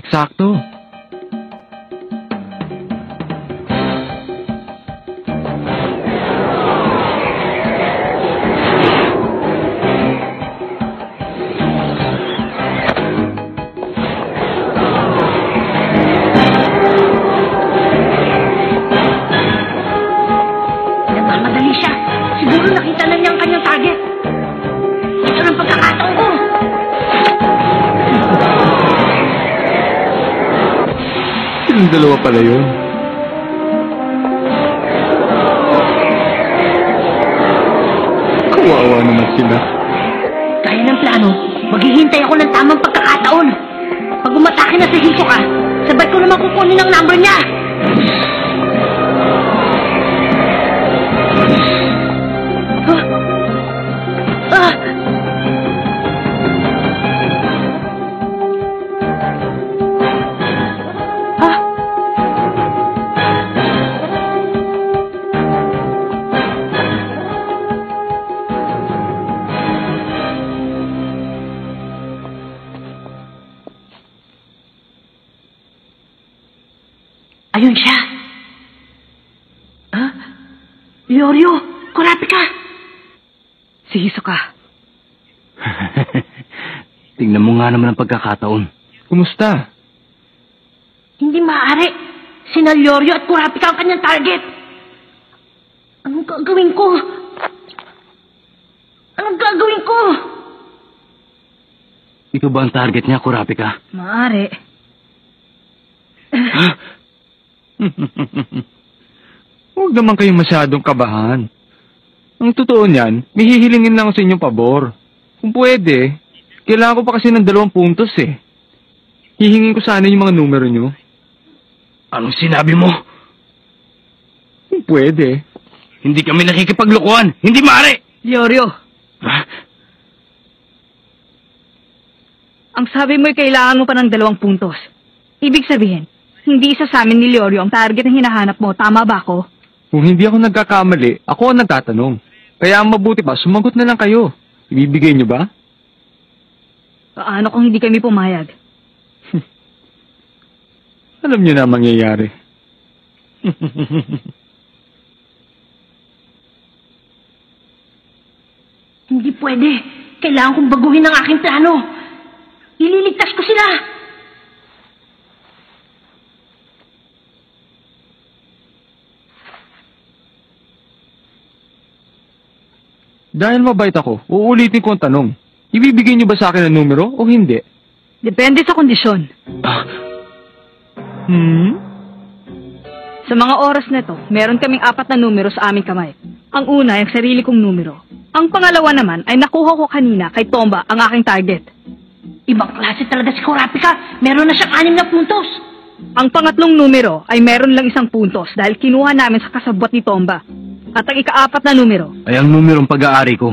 Eksakto. Nagmamadali siya. Siguro nakita na niya ang kanyang target. Ito ng pagkakataon ko. Silang dalawa pala yun. Kawawa naman sila. Kaya ng plano, maghihintay ako ng tamang pagkakataon. Pag umatake na si Hisoka, sabay ko naman kukunin ang number niya. Ah! Ah! Ayun siya. Ah? Leorio, Kurapika. Si Hisoka. Tingnan mo nga naman ang pagkakataon. Kumusta? Hindi maaari. Sina Leorio at Kurapika ang kanyang target. Anong gagawin ko? Anong gagawin ko? Ikaw ba ang target niya, Kurapika? Maaari. Huwag naman kayong masyadong kabahan. Ang totoo niyan, may hihilingin lang ako sa inyong pabor. Kung pwede, kailangan ko pa kasi ng 2 puntos eh. Hihingin ko sana yung mga numero nyo. Anong sinabi mo? Kung pwede. Hindi kami nakikipaglokohan! Hindi maaari! Leorio, Ha? ang sabi mo'y kailangan mo pa ng 2 puntos. Ibig sabihin, hindi isa sa amin ni Leorio ang target na hinahanap mo. Tama ba ako? Kung hindi ako nagkakamali, ako ang nagtatanong. Kaya ang mabuti pa, sumagot na lang kayo. Ibibigay nyo ba? Paano kung hindi kami pumayag? Alam nyo na ang mangyayari. Hindi pwede. Kailangan kong baguhin ang aking plano. Ililigtas ko sila. Dahil mabait ako, uulitin ko ang tanong. Ibibigay nyo ba sa akin ang numero o hindi? Depende sa kondisyon. Sa mga oras na ito, meron kaming 4 na numero sa aming kamay. Ang una ay ang sarili kong numero. Ang pangalawa naman ay nakuha ko kanina kay Tomba, ang aking target. Ibang klase talaga si Kurapika. Meron na siyang 6 na puntos. Ang pangatlong numero ay meron lang 1 puntos dahil kinuha namin sa kasabwat ni Tomba. At ang ika-4 na numero Ay ang numerong pag-aari ko.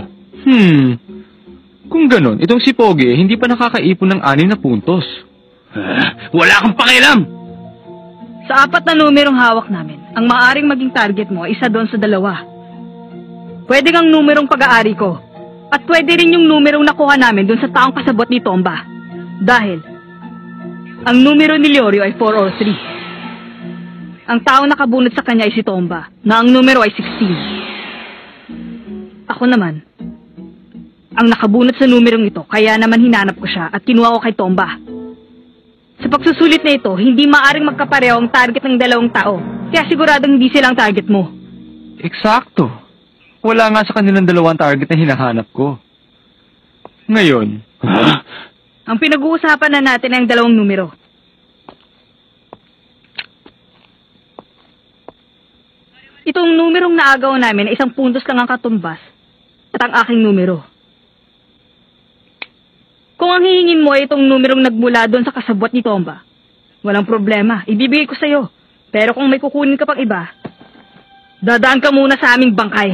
Kung ganon, itong si Pogi hindi pa nakakaipon ng 6 na puntos. Wala akong pakialam! Sa 4 na numerong hawak namin, ang maaaring maging target mo ay isa doon sa 2. Pwede ngang numerong pag-aari ko. At pwede rin yung numerong nakuha namin doon sa taong kasabot ni Tomba. Dahil, ang numero ni Leorio ay 4 or 3. Ang taong nakabunot sa kanya ay si Tomba, na ang numero ay 16. Ako naman, ang nakabunot sa numerong ito, kaya naman hinanap ko siya at kinuha ko kay Tomba. Sa pagsusulit na ito, hindi maaring magkapareho ang target ng 2 tao. Kaya siguradong hindi sila ang target mo. Eksakto. Wala nga sa kanilang 2 target na hinahanap ko. Ngayon, Ang pinag-uusapan na natin ay ang 2 numero. Itong numerong naagaw namin ay 1 puntos lang ang katumbas at ang aking numero. Kung ang hihingin mo ay itong numerong nagmula doon sa kasabwat ni Tomba, walang problema, ibibigay ko sa'yo. Pero kung may kukunin ka pang iba, dadaan ka muna sa aming bangkay.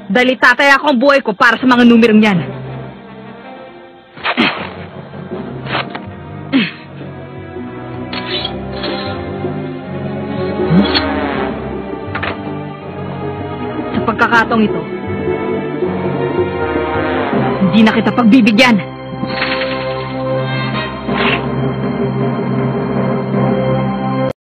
Dahil itataya ko ang buhay ko para sa mga numerong yan. Sa pagkakataong ito, hindi na kita pagbibigyan.